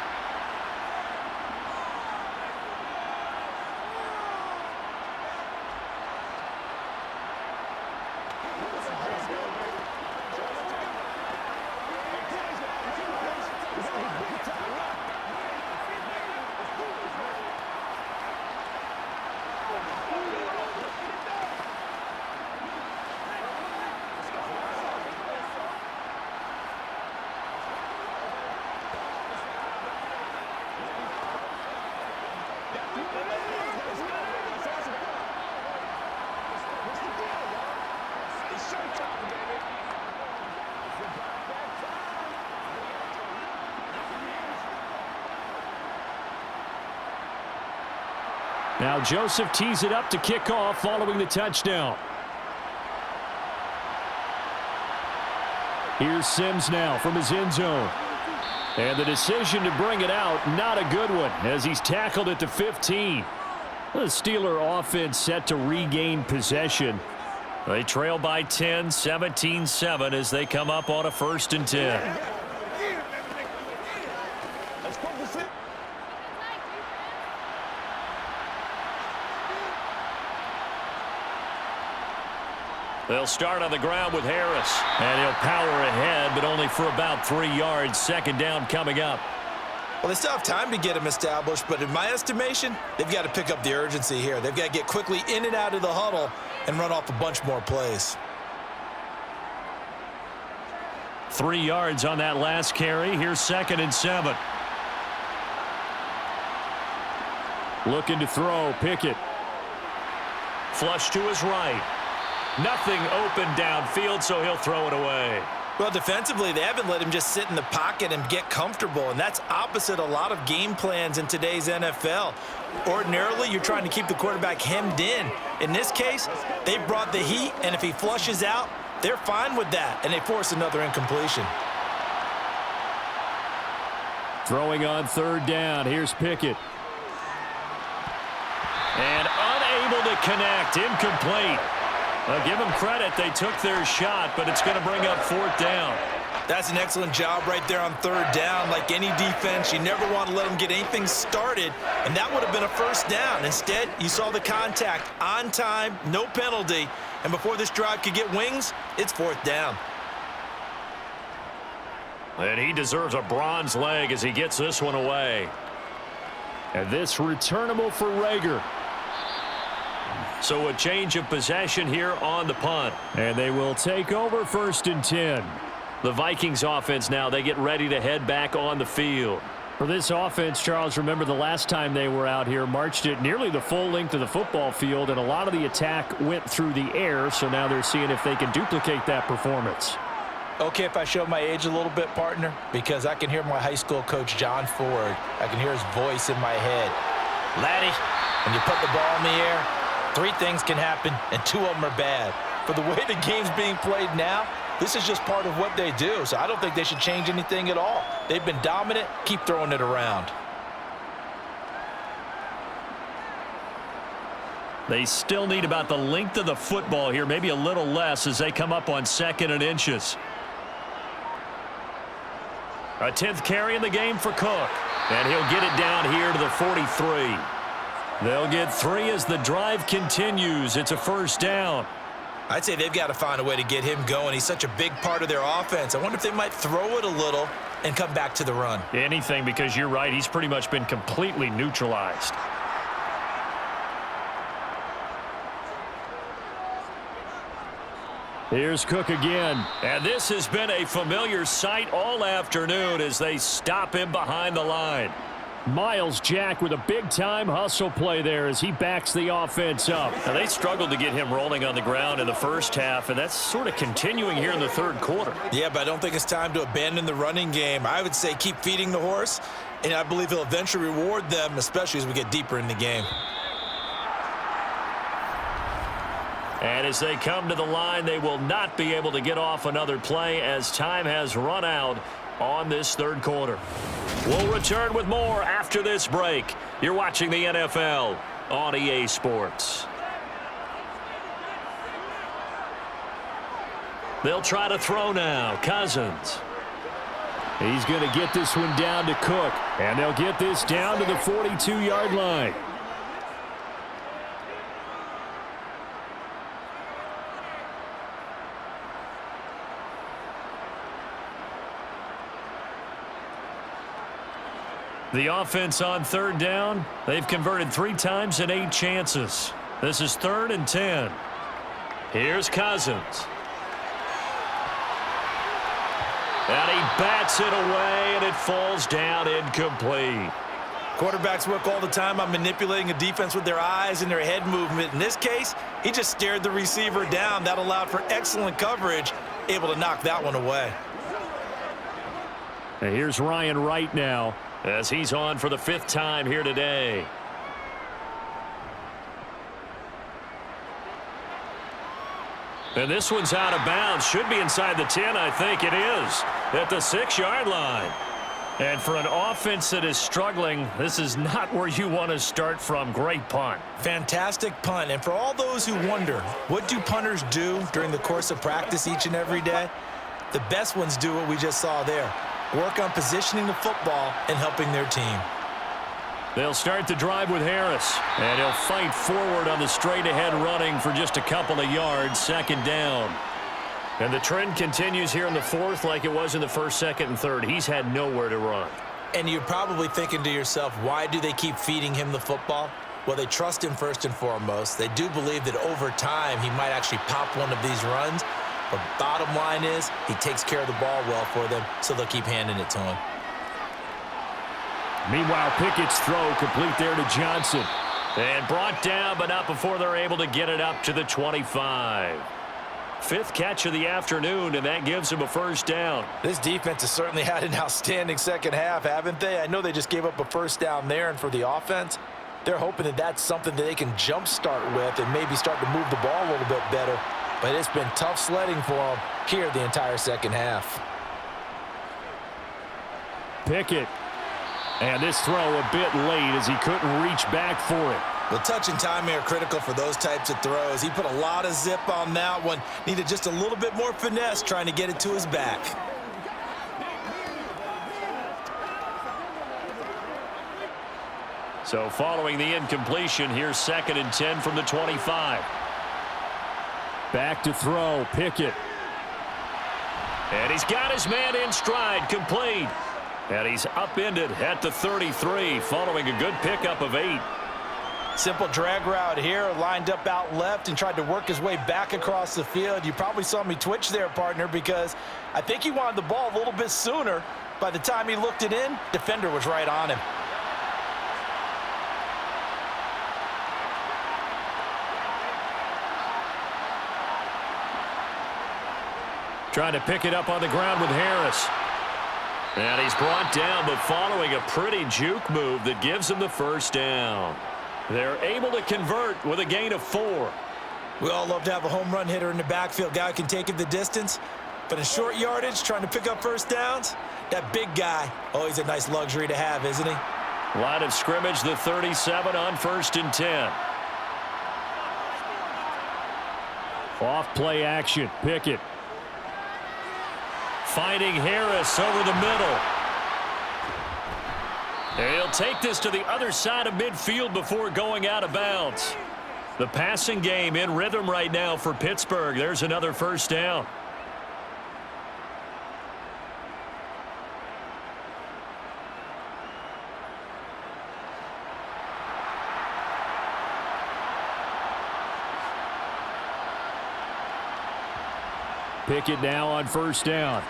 Now Joseph tees it up to kick off following the touchdown. Here's Sims now from his end zone. And the decision to bring it out, not a good one, as he's tackled at the 15. The Steeler offense set to regain possession. They trail by 10, 17-7 as they come up on a 1st and 10. They'll start on the ground with Harris. And he'll power ahead, but only for about 3 yards. 2nd down coming up. Well, they still have time to get him established, but in my estimation, they've got to pick up the urgency here. They've got to get quickly in and out of the huddle and run off a bunch more plays. 3 yards on that last carry. Here's 2nd and 7. Looking to throw. Pickett. Flush to his right. Nothing open downfield, so he'll throw it away. Well, defensively, they haven't let him just sit in the pocket and get comfortable, and that's opposite a lot of game plans in today's NFL. Ordinarily, you're trying to keep the quarterback hemmed in. In this case, they brought the heat, and if he flushes out, they're fine with that, and they force another incompletion. Throwing on 3rd down. Here's Pickett. And unable to connect. Incomplete. Well, give them credit. They took their shot, but it's going to bring up 4th down. That's an excellent job right there on 3rd down. Like any defense, you never want to let them get anything started, and that would have been a 1st down. Instead, you saw the contact on time, no penalty, and before this drive could get wings, it's 4th down. And he deserves a bronze leg as he gets this one away. And this returnable for Rager. So a change of possession here on the punt. And they will take over 1st and 10. The Vikings offense now, they get ready to head back on the field. For this offense, Charles, remember the last time they were out here, marched it nearly the full length of the football field, and a lot of the attack went through the air, so now they're seeing if they can duplicate that performance. Okay, if I show my age a little bit, partner, because I can hear my high school coach, John Ford. I can hear his voice in my head. Laddie, when you put the ball in the air, 3 things can happen, and 2 of them are bad. For the way the game's being played now, this is just part of what they do, so I don't think they should change anything at all. They've been dominant. Keep throwing it around. They still need about the length of the football here, maybe a little less as they come up on 2nd and inches. A 10th carry in the game for Cook, and he'll get it down here to the 43. They'll get 3 as the drive continues. It's a 1st down. I'd say they've got to find a way to get him going. He's such a big part of their offense. I wonder if they might throw it a little and come back to the run. Anything, because you're right, he's pretty much been completely neutralized. Here's Cook again. And this has been a familiar sight all afternoon as they stop him behind the line. Miles Jack with a big-time hustle play there as he backs the offense up. Now, they struggled to get him rolling on the ground in the 1st half, and that's sort of continuing here in the 3rd quarter. Yeah, but I don't think it's time to abandon the running game. I would say keep feeding the horse, and I believe he'll eventually reward them, especially as we get deeper in the game. And as they come to the line, they will not be able to get off another play as time has run out on this 3rd quarter. We'll return with more after this break. You're watching the NFL on EA Sports. They'll try to throw now. Cousins. He's going to get this one down to Cook, and they'll get this down to the 42-yard line. The offense on 3rd down, they've converted 3 times in 8 chances. This is 3rd and 10. Here's Cousins. And he bats it away, and it falls down incomplete. Quarterbacks work all the time on manipulating a defense with their eyes and their head movement. In this case, he just stared the receiver down. That allowed for excellent coverage, able to knock that one away. And here's Ryan Wright now as he's on for the 5th time here today. And this one's out of bounds. Should be inside the 10, I think it is, at the 6-yard line. And for an offense that is struggling, this is not where you want to start from. Great punt. Fantastic punt. And for all those who wonder, what do punters do during the course of practice each and every day? The best ones do what we just saw there. Work on positioning the football and helping their team. They'll start the drive with Harris, and he'll fight forward on the straight-ahead running for just a couple of yards, 2nd down. And the trend continues here in the 4th like it was in the 1st, 2nd, and 3rd. He's had nowhere to run. And you're probably thinking to yourself, why do they keep feeding him the football? Well, they trust him first and foremost. They do believe that over time he might actually pop one of these runs. But bottom line is he takes care of the ball well for them, so they'll keep handing it to him. Meanwhile, Pickett's throw complete there to Johnson. And brought down, but not before they're able to get it up to the 25. 5th catch of the afternoon, and that gives him a 1st down. This defense has certainly had an outstanding second half, haven't they? I know they just gave up a 1st down there, and for the offense, they're hoping that that's something that they can jumpstart with and maybe start to move the ball a little bit better. But it's been tough sledding for them here the entire second half. Pickett. And this throw a bit late as he couldn't reach back for it. Well, touch and timing are critical for those types of throws. He put a lot of zip on that one. Needed just a little bit more finesse trying to get it to his back. So following the incompletion, here's 2nd and 10 from the 25. Back to throw, Pickett. And he's got his man in stride, complete. And he's upended at the 33 following a good pickup of 8. Simple drag route here, lined up out left and tried to work his way back across the field. You probably saw me twitch there, partner, because I think he wanted the ball a little bit sooner. By the time he looked it in, defender was right on him. Trying to pick it up on the ground with Harris. And he's brought down, but following a pretty juke move that gives him the 1st down. They're able to convert with a gain of 4. We all love to have a home run hitter in the backfield. Guy who can take it the distance. But in short yardage, trying to pick up 1st downs, that big guy, always a nice luxury to have, isn't he? Line of scrimmage, the 37 on 1st and 10. Off play action, Pickett. Finding Harris over the middle. And he'll take this to the other side of midfield before going out of bounds. The passing game in rhythm right now for Pittsburgh. There's another 1st down. Pickett now on 1st down.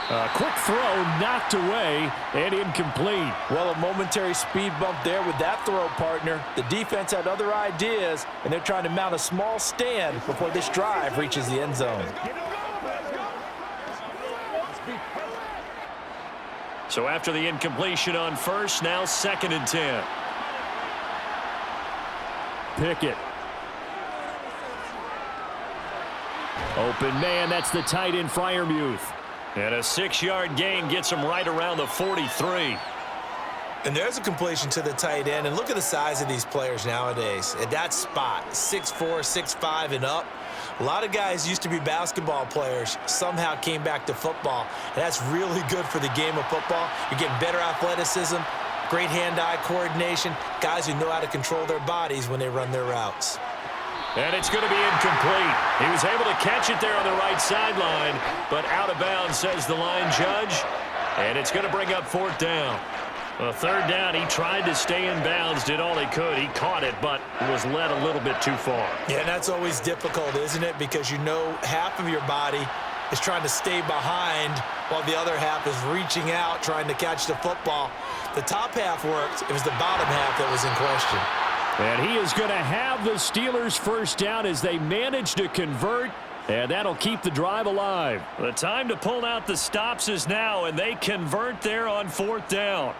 A quick throw knocked away and incomplete. Well, a momentary speed bump there with that throw, partner. The defense had other ideas, and they're trying to mount a small stand before this drive reaches the end zone. So after the incompletion on 1st, now 2nd and 10. Pickett. Open man, that's the tight end, Freiermuth. And a 6-yard gain gets him right around the 43. And there's a completion to the tight end. And look at the size of these players nowadays. At that spot, 6'4", 6'5", and up. A lot of guys used to be basketball players, somehow came back to football. And that's really good for the game of football. You're getting better athleticism, great hand-eye coordination, guys who know how to control their bodies when they run their routes. And it's going to be incomplete. He was able to catch it there on the right sideline, but out of bounds, says the line judge. And it's going to bring up 4th down. A 3rd down, he tried to stay in bounds, did all he could. He caught it, but was led a little bit too far. Yeah, and that's always difficult, isn't it? Because you know half of your body is trying to stay behind while the other half is reaching out, trying to catch the football. The top half worked. It was the bottom half that was in question. And he is going to have the Steelers first down as they manage to convert, and that'll keep the drive alive. The time to pull out the stops is now, and they convert there on 4th down.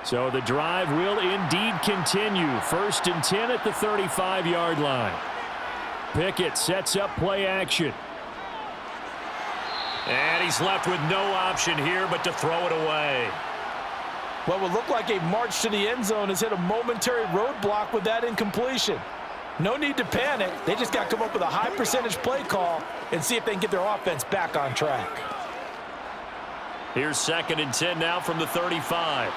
So the drive will indeed continue. 1st and 10 at the 35-yard line. Pickett sets up play action. And he's left with no option here but to throw it away. What would look like a march to the end zone has hit a momentary roadblock with that incompletion. No need to panic. They just got to come up with a high percentage play call and see if they can get their offense back on track. Here's 2nd and 10 now from the 35.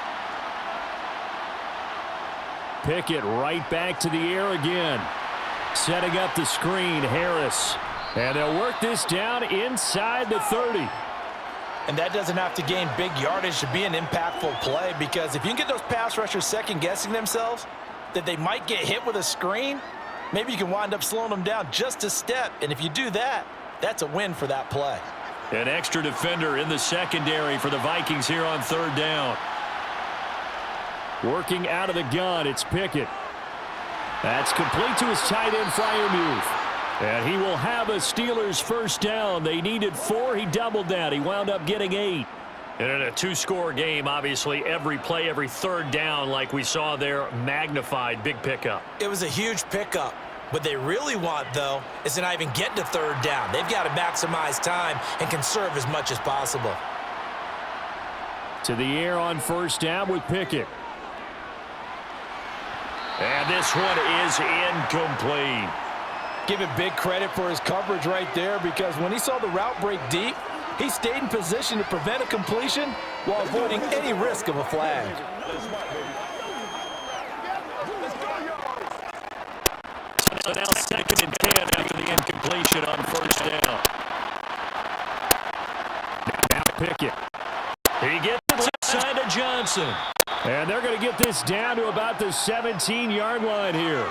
Pickett right back to the air again. Setting up the screen, Harris. And they'll work this down inside the 30. And that doesn't have to gain big yardage to be an impactful play, because if you can get those pass rushers second-guessing themselves that they might get hit with a screen, maybe you can wind up slowing them down just a step. And if you do that, that's a win for that play. An extra defender in the secondary for the Vikings here on 3rd down. Working out of the gun, it's Pickett. That's complete to his tight end, Freiermuth. And he will have a Steelers first down. They needed 4. He doubled that. He wound up getting 8. And in a 2-score game, obviously, every play, every 3rd down, like we saw there, magnified. Big pickup. It was a huge pickup. What they really want, though, is to not even get to 3rd down. They've got to maximize time and conserve as much as possible. To the air on 1st down with Pickett. And this one is incomplete. Give it big credit for his coverage right there, because when he saw the route break deep, he stayed in position to prevent a completion while avoiding any risk of a flag. So now 2nd and 10 after the incompletion on 1st down. Now Pickett. He gets it inside to Johnson. And they're going to get this down to about the 17-yard line here.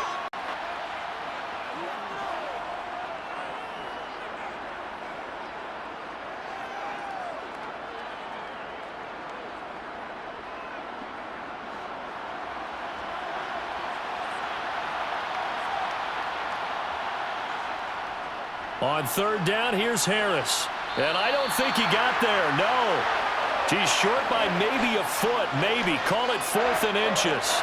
On 3rd down, here's Harris. And I don't think he got there, no. He's short by maybe a foot, maybe. Call it 4th and inches.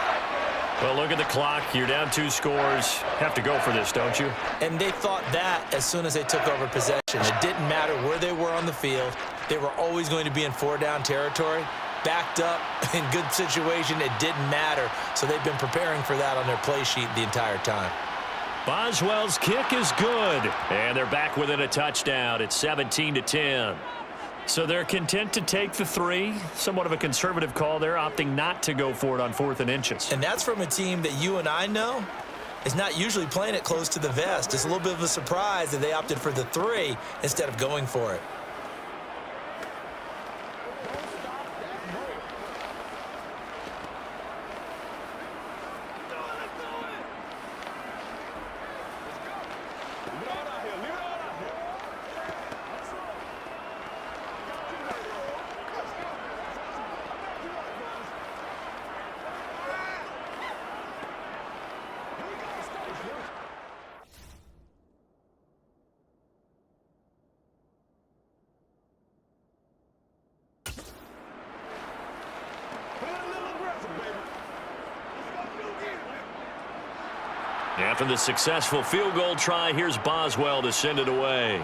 Well, look at the clock. You're down 2 scores. Have to go for this, don't you? And they thought that as soon as they took over possession. It didn't matter where they were on the field. They were always going to be in 4-down territory. Backed up, in good situation, it didn't matter. So they've been preparing for that on their play sheet the entire time. Boswell's kick is good. And they're back within a touchdown. It's 17-10. So they're content to take the 3. Somewhat of a conservative call there, opting not to go for it on 4th and inches. And that's from a team that you and I know is not usually playing it close to the vest. It's a little bit of a surprise that they opted for the 3 instead of going for it. After the successful field goal try, here's Boswell to send it away.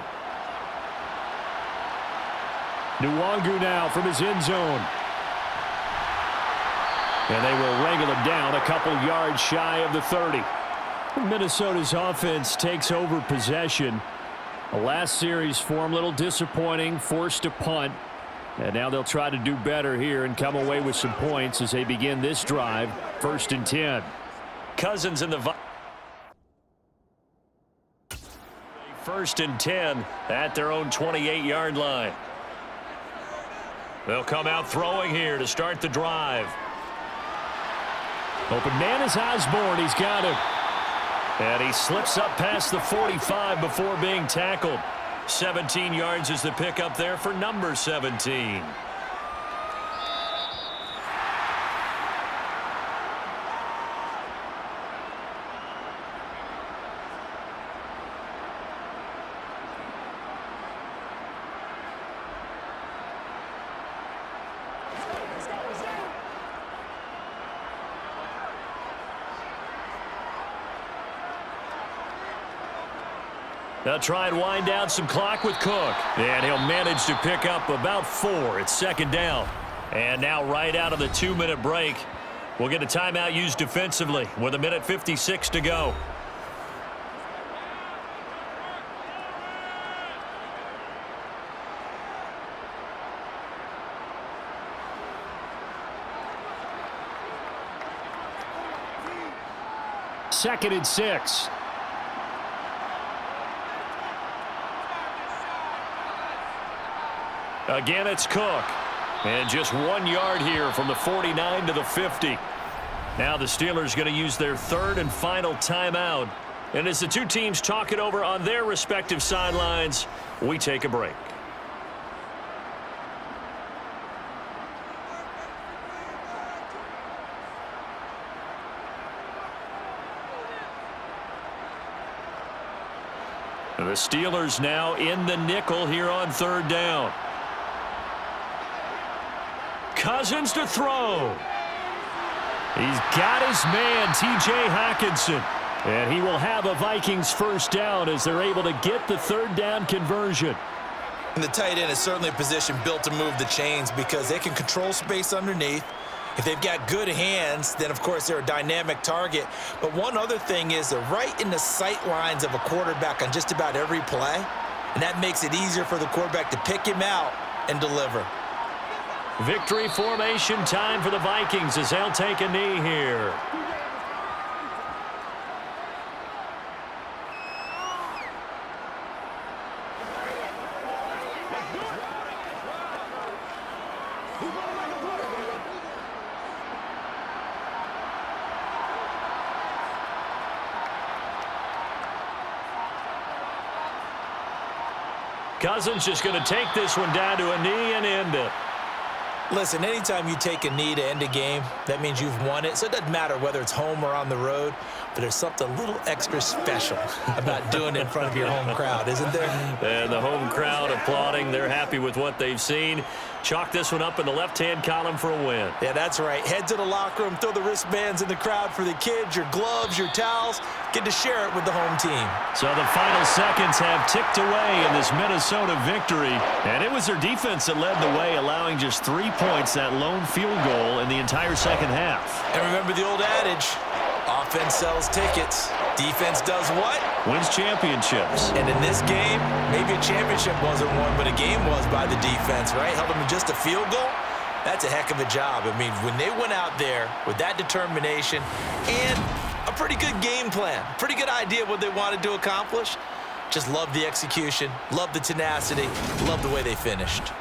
Nwangu now from his end zone. And they will wrangle him down a couple yards shy of the 30. Minnesota's offense takes over possession. The last series for him, a little disappointing, forced a punt. And now they'll try to do better here and come away with some points as they begin this drive. 1st and 10. Cousins in the 1st and 10 at their own 28-yard line. They'll come out throwing here to start the drive. Open man is Osborne. He's got him. And he slips up past the 45 before being tackled. 17 yards is the pickup there for number 17. They'll try and wind down some clock with Cook. And he'll manage to pick up about 4. It's second down. And now right out of the 2-minute break, we'll get a timeout used defensively with 1:56 to go. Second and 6. Again, it's Cook. And just 1 yard here from the 49 to the 50. Now the Steelers going to use their third and final timeout. And as the two teams talk it over on their respective sidelines, we take a break. The Steelers now in the nickel here on third down. Cousins to throw. He's got his man, T.J. Hockenson. And he will have a Vikings first down as they're able to get the third down conversion. And the tight end is certainly a position built to move the chains because they can control space underneath. If they've got good hands, then, of course, they're a dynamic target. But one other thing is they're right in the sight lines of a quarterback on just about every play. And that makes it easier for the quarterback to pick him out and deliver. Victory formation time for the Vikings as they'll take a knee here. Cousins just going to take this one down to a knee and end it. Listen, anytime you take a knee to end a game, that means you've won it. So it doesn't matter whether it's home or on the road, but there's something a little extra special about doing it in front of your home crowd, isn't there? And the home crowd applauding. They're happy with what they've seen. Chalk this one up in the left-hand column for a win. Yeah, that's right. Head to the locker room, throw the wristbands in the crowd for the kids, your gloves, your towels. Get to share it with the home team. So the final seconds have ticked away in this Minnesota victory. And it was their defense that led the way, allowing just 3 points, that lone field goal in the entire second half. And remember the old adage, offense sells tickets. Defense does what? Wins championships. And in this game, maybe a championship wasn't won, but a game was by the defense, right? Held them to just a field goal. That's a heck of a job. I mean, when they went out there with that determination and a pretty good game plan, pretty good idea of what they wanted to accomplish, just love the execution, love the tenacity, love the way they finished.